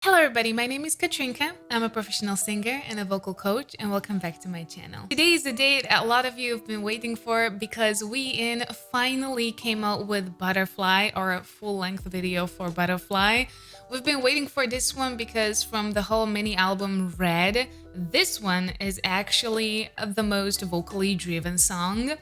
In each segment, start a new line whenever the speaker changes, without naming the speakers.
Hello everybody, my name is Katrinka. I'm a professional singer and a vocal coach, and welcome back to my channel. Today is the day that a lot of you have been waiting for because wheein finally came out with Butterfly, or a full-length video for Butterfly. We've been waiting for this one because from the whole mini album Red, this one is actually the most vocally driven song.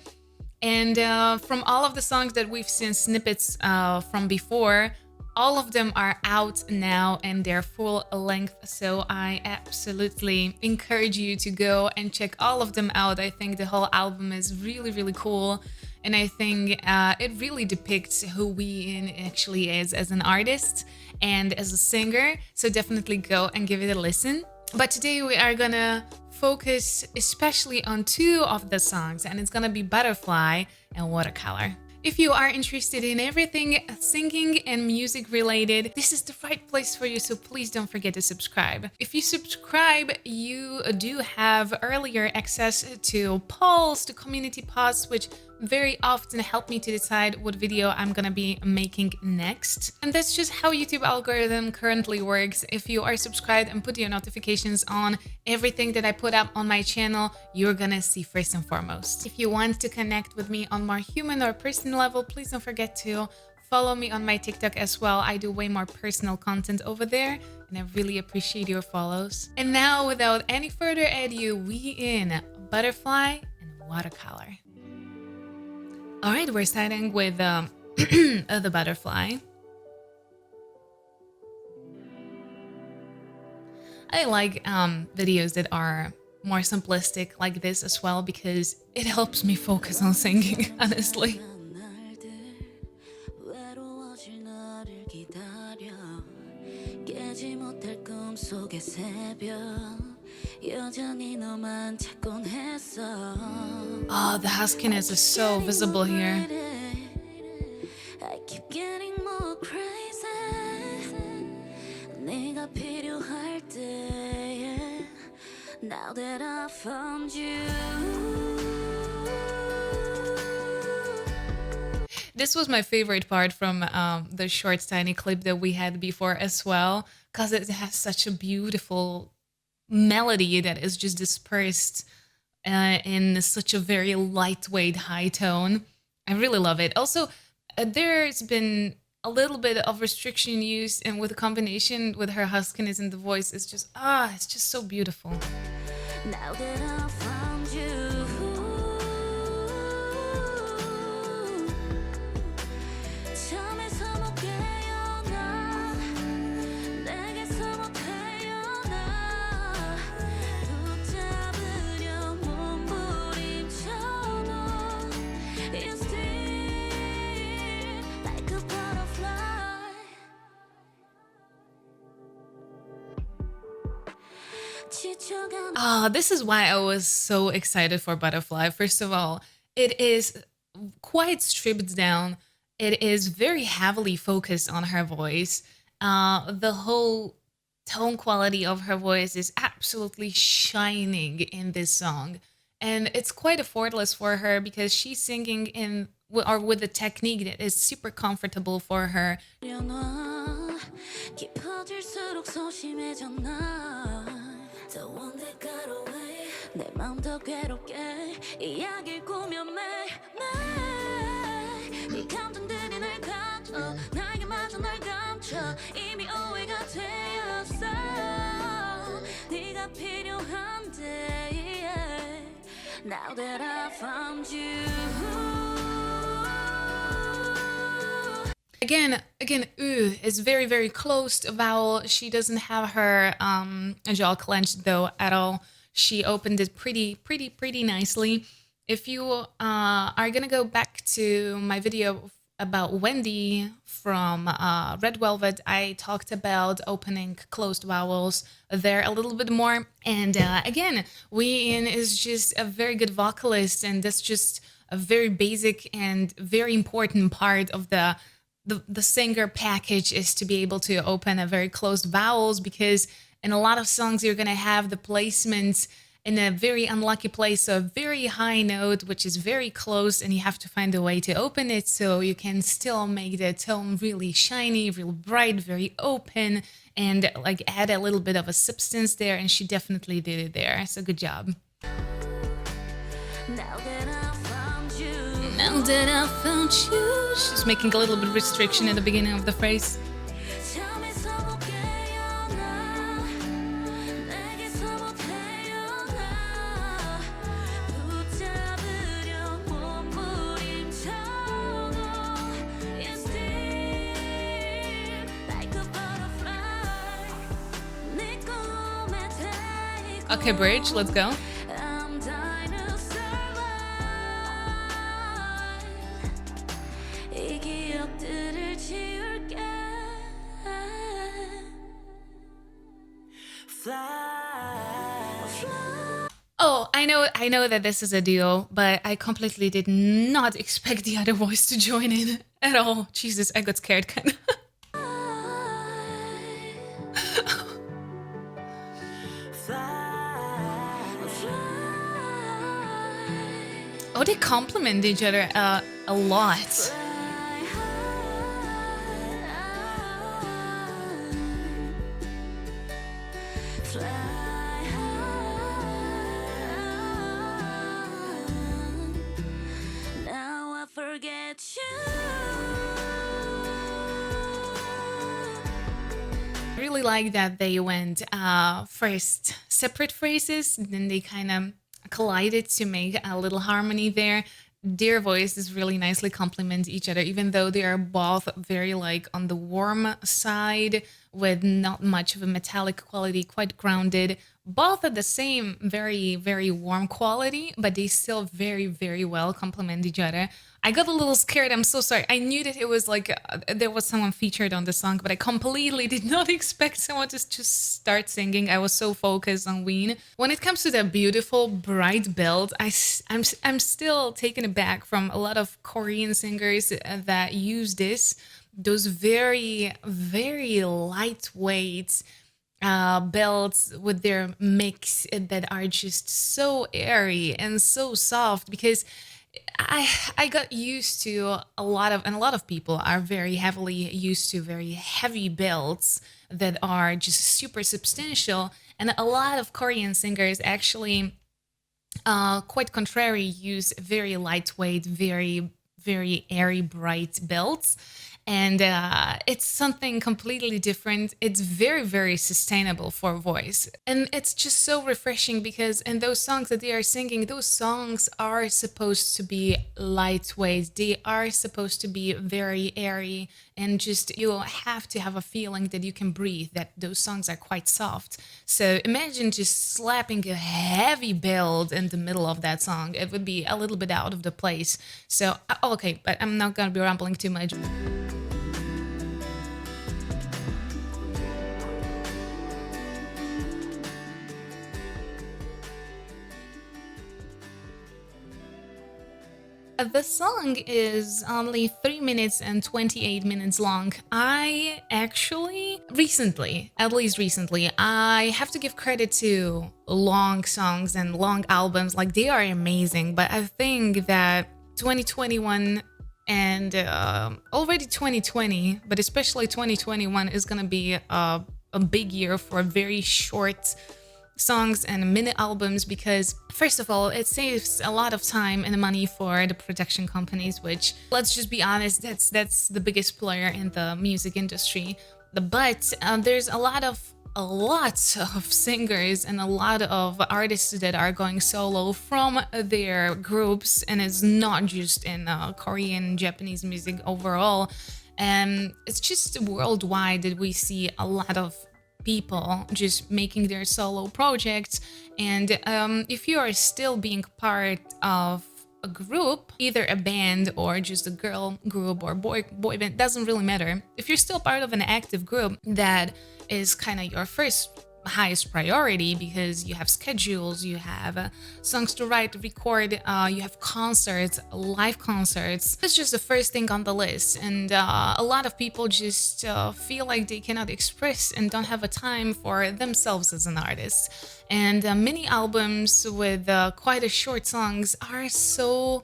And from all of the songs that we've seen snippets from before, all of them are out now and they're full length, so I absolutely encourage you to go and check all of them out. I think the whole album is really cool, and I think it really depicts who wheein actually is as an artist and as a singer, so definitely go and give it a listen. But today we are gonna focus especially on two of the songs, and it's gonna be Butterfly and Watercolor. If you are interested in everything singing and music related, this is the right place for you, so please don't forget to subscribe. If you subscribe, you do have earlier access to polls, to community posts, which very often help me to decide what video I'm gonna be making next. And that's just how YouTube algorithm currently works. If you are subscribed and put your notifications on, everything that I put up on my channel, you're gonna see first and foremost. If you want to connect with me on more human or personal level, please don't forget to follow me on my TikTok as well. I do way more personal content over there, and I really appreciate your follows. And now, without any further ado, wheein Butterfly and Watercolor. All right, we're starting with the Butterfly. I like videos that are more simplistic like this as well, because it helps me focus on singing, honestly. Oh, the huskiness is so visible here. I keep getting more crazy. 네가 필요할 때, now that I found you. This was my favorite part from the short tiny clip that we had before as well, because it has such a beautiful melody that is just dispersed in such a very lightweight high tone. I really love it. Also, there's been a little bit of restriction used, and with a combination with her huskiness in the voice, it's just it's just so beautiful. Now that I found you. This is why I was so excited for Butterfly. First of all, it is quite stripped down. It is very heavily focused on her voice. The whole tone quality of her voice is absolutely shining in this song. And it's quite effortless for her because she's singing in or with a technique that is super comfortable for her. Now that I found you. Again, is very closed vowel. She doesn't have her jaw clenched though at all. She opened it pretty nicely. If you are gonna go back to my video about Wendy from Red Velvet, I talked about opening closed vowels there a little bit more. And again, wheein is just a very good vocalist, and that's just a very basic and very important part of the singer package, is to be able to open a very closed vowels, because in a lot of songs you're gonna have the placements in a very unlucky place, so a very high note which is very close, and you have to find a way to open it so you can still make the tone really shiny, real bright, very open, and like add a little bit of a substance there, and she definitely did it there. So good job. Now that I found you. She's making a little bit of restriction at the beginning of the phrase. Okay, bridge, let's go. Oh, I know that this is a duo, but I completely did not expect the other voice to join in at all. Jesus, I got scared kind of. Oh, they compliment each other a lot. I really like that they went first separate phrases, then they kind of collided to make a little harmony there. Their voices really nicely complement each other, even though they are both very like on the warm side with not much of a metallic quality, quite grounded. Both at the same very, very warm quality, but they still very, very well complement each other. I got a little scared. I'm so sorry. I knew that it was like there was someone featured on the song, but I completely did not expect someone to just start singing. I was so focused on wheein. When it comes to the beautiful bright belt, I'm still taken aback from a lot of Korean singers that use this. Those very, very lightweight belts with their mix that are just so airy and so soft, because I got used to a lot of people are very heavily used to very heavy belts that are just super substantial, and a lot of Korean singers actually quite contrary use very lightweight, very, very airy, bright belts. And it's something completely different. It's very, very sustainable for voice. And it's just so refreshing because in those songs that they are singing, those songs are supposed to be lightweight. They are supposed to be very airy, and just you have to have a feeling that you can breathe, that those songs are quite soft. So imagine just slapping a heavy belt in the middle of that song. It would be a little bit out of the place. So, okay, but I'm not gonna be rambling too much. The song is only 3 minutes and 28 minutes long. I actually, at least recently, I have to give credit to long songs and long albums. Like, they are amazing, but I think that 2021 and already 2020, but especially 2021 is gonna be a big year for very short songs and mini albums, because first of all, it saves a lot of time and money for the production companies, which, let's just be honest, that's the biggest player in the music industry. But there's a lot of singers and a lot of artists that are going solo from their groups, and it's not just in Korean, Japanese music overall. And it's just worldwide that we see a lot of people just making their solo projects. And if you are still being part of a group, either a band or just a girl group or boy band, doesn't really matter. If you're still part of an active group, that is kind of your first highest priority, because you have schedules, you have songs to write, record, you have concerts, live concerts. It's just the first thing on the list, and a lot of people just feel like they cannot express and don't have a time for themselves as an artist. And mini albums with quite a short songs are so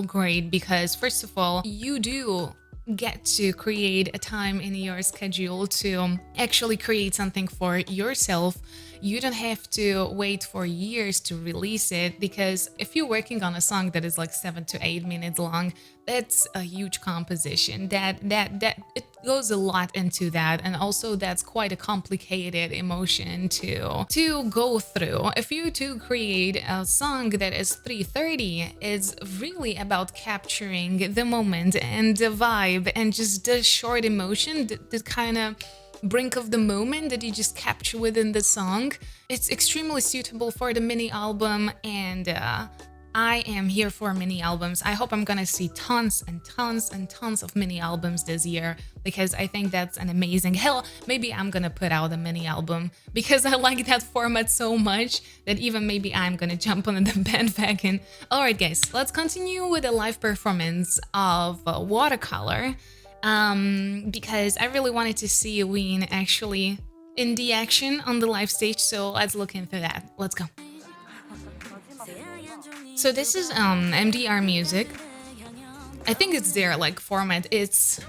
great, because first of all, you do get to create a time in your schedule to actually create something for yourself, you don't have to wait for years to release it, because if you're working on a song that is like 7 to 8 minutes long, that's a huge composition. That it goes a lot into that, and also that's quite a complicated emotion to go through. If you to create a song that is 3:30, it's really about capturing the moment and the vibe and just the short emotion, the kind of brink of the moment that you just capture within the song. It's extremely suitable for the mini album, and I am here for mini albums. I hope I'm gonna see tons and tons and tons of mini albums this year, because I think that's an amazing... Hell, maybe I'm gonna put out a mini album because I like that format so much that even maybe I'm gonna jump on the bandwagon. Alright guys, let's continue with a live performance of Watercolor. Because I really wanted to see wheein actually in the action on the live stage, so let's look into that. Let's go. So this is MDR music. I think it's their like format. It's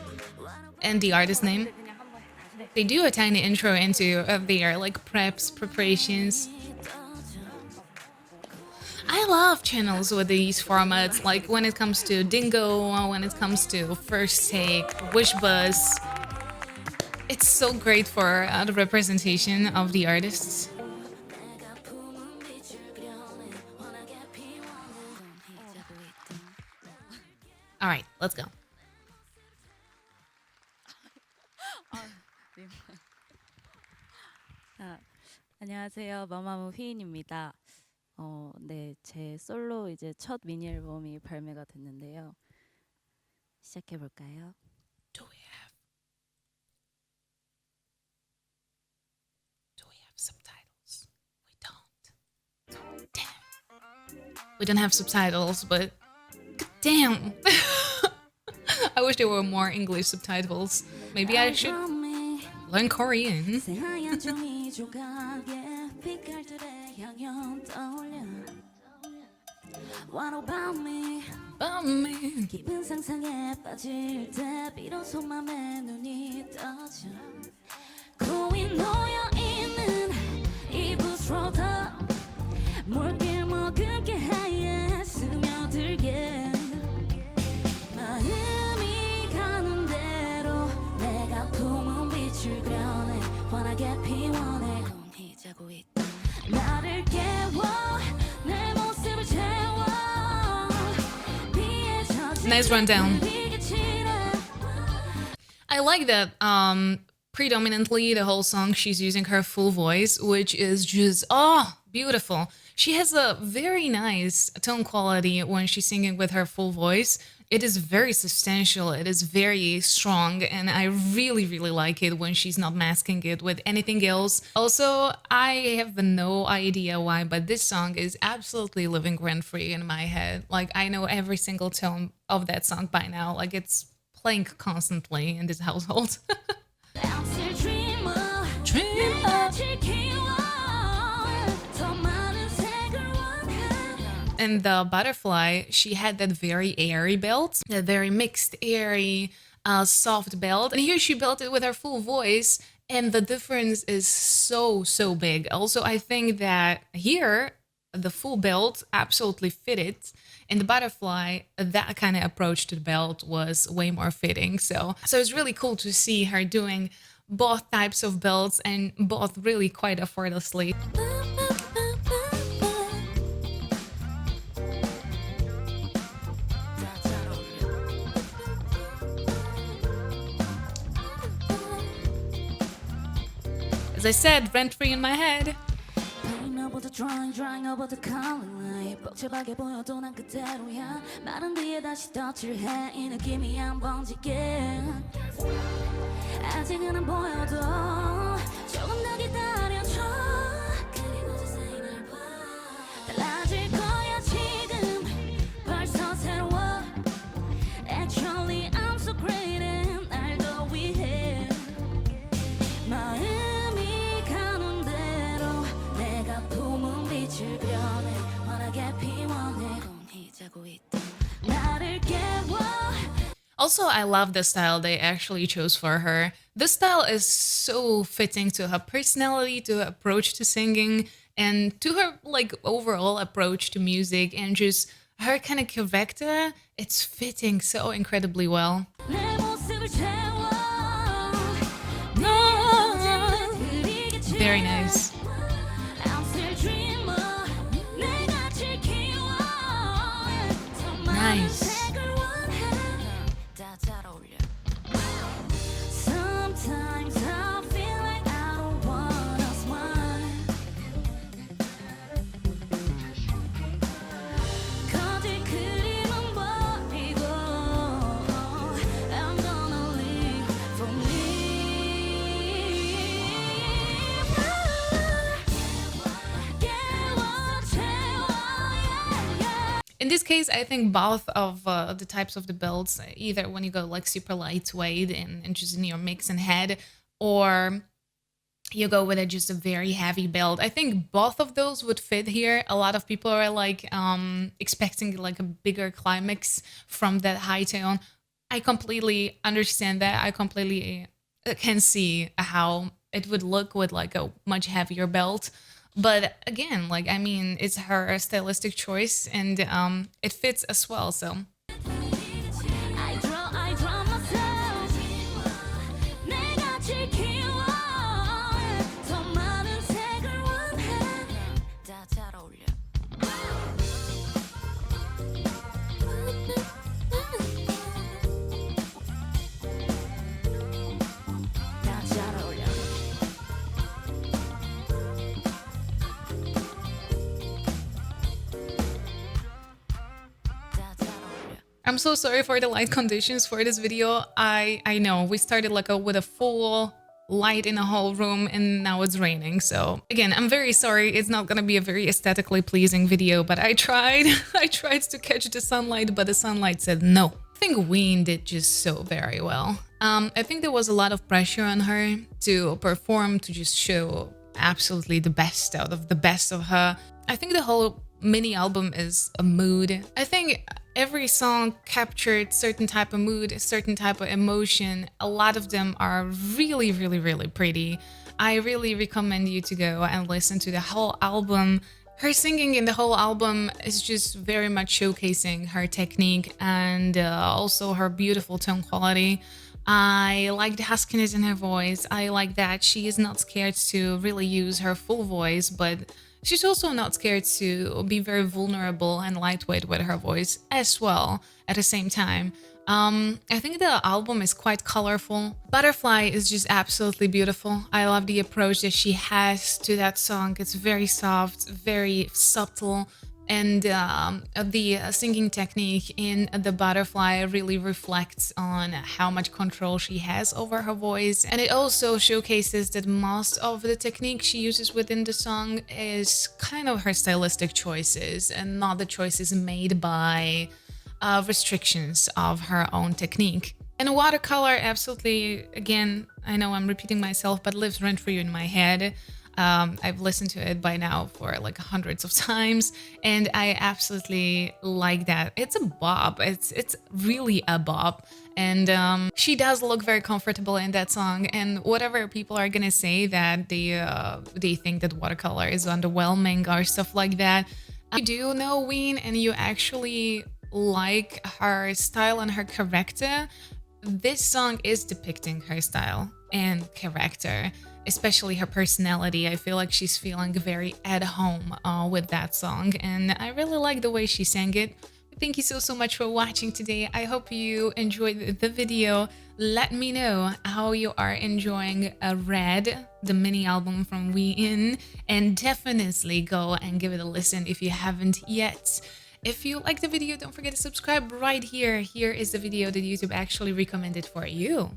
and the artist name. They do a tiny intro into their like preparations. I love channels with these formats, like when it comes to Dingo, when it comes to First Take, Wish Buzz. It's so great for the representation of the artists. All right, let's go.
안녕하세요. 마마무 wheein입니다. 네, 제 솔로 이제 첫 미니 앨범이 발매가 됐는데요. 시작해 볼까요?
Do we have subtitles? We don't. Damn. We don't have subtitles, but damn. I wish there were more English subtitles. Maybe I should learn Korean.
What about me?
About me.
기분 상상에 빠질 때 비로소 맘에 눈이 떠져 고이 놓여 있는 이 부스로도 물길 머금게 하얘 스며들게 마음이 가는 대로 내가 품은 빛을 그려내 환하게 피워내 공히 자고 있다 나를 깨워 내 모습을 채워
Nice rundown. I like that predominantly the whole song she's using her full voice, which is just beautiful. She has a very nice tone quality when she's singing with her full voice. It is very substantial, it is very strong, and I really, really like it when she's not masking it with anything else. Also, I have no idea why, but this song is absolutely living rent-free in my head. Like, I know every single tone of that song by now. Like, it's playing constantly in this household. And the butterfly, she had that very airy belt, that very mixed, airy, soft belt. And here she built it with her full voice, and the difference is so, so big. Also, I think that here, the full belt absolutely fitted. In the butterfly, that kind of approach to the belt was way more fitting. So it's really cool to see her doing both types of belts and both really quite effortlessly. As I said, rent-free in my head.
drawing over the color line 뻑적하게 보여도 난 그대로야 마른 뒤에 다시 덧칠해 이 느낌이 안 번지게 아직은 안 보여도 조금 더 기다려줘 그리고 자세히 날 봐 달라질 거야 지금 벌써 새로워 Actually I'm so great and 날 더 위해 마음이 가는 대로 내가 품은 빛을 그려내 환하게 피워내 공히 자고 있다 나를 깨워.
Also, I love the style they actually chose for her. This style is so fitting to her personality, to her approach to singing, and to her like overall approach to music and just her kind of character. It's fitting so incredibly well.
내 모습을 채워
Very nice.
I'm still dreamer 내가 지키워 더 많은
Nice.
색을 원해 다 잘 어울려 Sometimes I feel like I don't want us one 거짓 그림은 버리고 I'm gonna live for me
In this case, I think both of the types of the builds, either when you go like super lightweight and just in your mix and head, or you go with just a very heavy build. I think both of those would fit here. A lot of people are like expecting like a bigger climax from that high tone. I completely understand that. I completely can see how it would look with like a much heavier belt. But again, like, I mean, it's her stylistic choice and it fits as well. So
I draw myself 내가 지키워 더 많은 색을 원해 다 잘 어울려 다 잘 어울려 다 잘 어울려
I'm so sorry for the light conditions for this video. I know we started like with a full light in the whole room and now it's raining. So again, I'm very sorry. It's not gonna be a very aesthetically pleasing video, but I tried. I tried to catch the sunlight, but the sunlight said no. I think wheein did just so very well. I think there was a lot of pressure on her to perform, to just show absolutely the best out of the best of her. I think the whole mini album is a mood. I think every song captured certain type of mood, a certain type of emotion. A lot of them are really, really, really pretty. I really recommend you to go and listen to the whole album. Her singing in the whole album is just very much showcasing her technique and also her beautiful tone quality. I like the huskiness in her voice. I like that she is not scared to really use her full voice, but she's also not scared to be very vulnerable and lightweight with her voice as well at the same time. I think the album is quite colorful. Butterfly is just absolutely beautiful. I love the approach that she has to that song. It's very soft, very subtle, and the singing technique in the Butterfly really reflects on how much control she has over her voice. And it also showcases that most of the technique she uses within the song is kind of her stylistic choices and not the choices made by restrictions of her own technique. And Watercolor absolutely, again, I know I'm repeating myself, but lives rent-free in my head. I've listened to it by now for like hundreds of times, and I absolutely like that. It's a bop. It's really a bop, and she does look very comfortable in that song. And whatever people are gonna say that they think that Watercolor is underwhelming or stuff like that, you do know wheein and you actually like her style and her character. This song is depicting her style and character, especially her personality. I feel like she's feeling very at home with that song, and I really like the way she sang it. Thank you so much for watching today. I hope you enjoyed the video. Let me know how you are enjoying Red, the mini album from wheein, and definitely go and give it a listen if you haven't yet. If you like the video, don't forget to subscribe right here. Here is the video that YouTube actually recommended for you.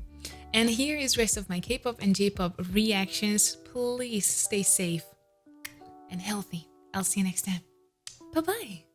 And here is rest of my K-pop and J-pop reactions. Please stay safe and healthy. I'll see you next time. Bye-bye.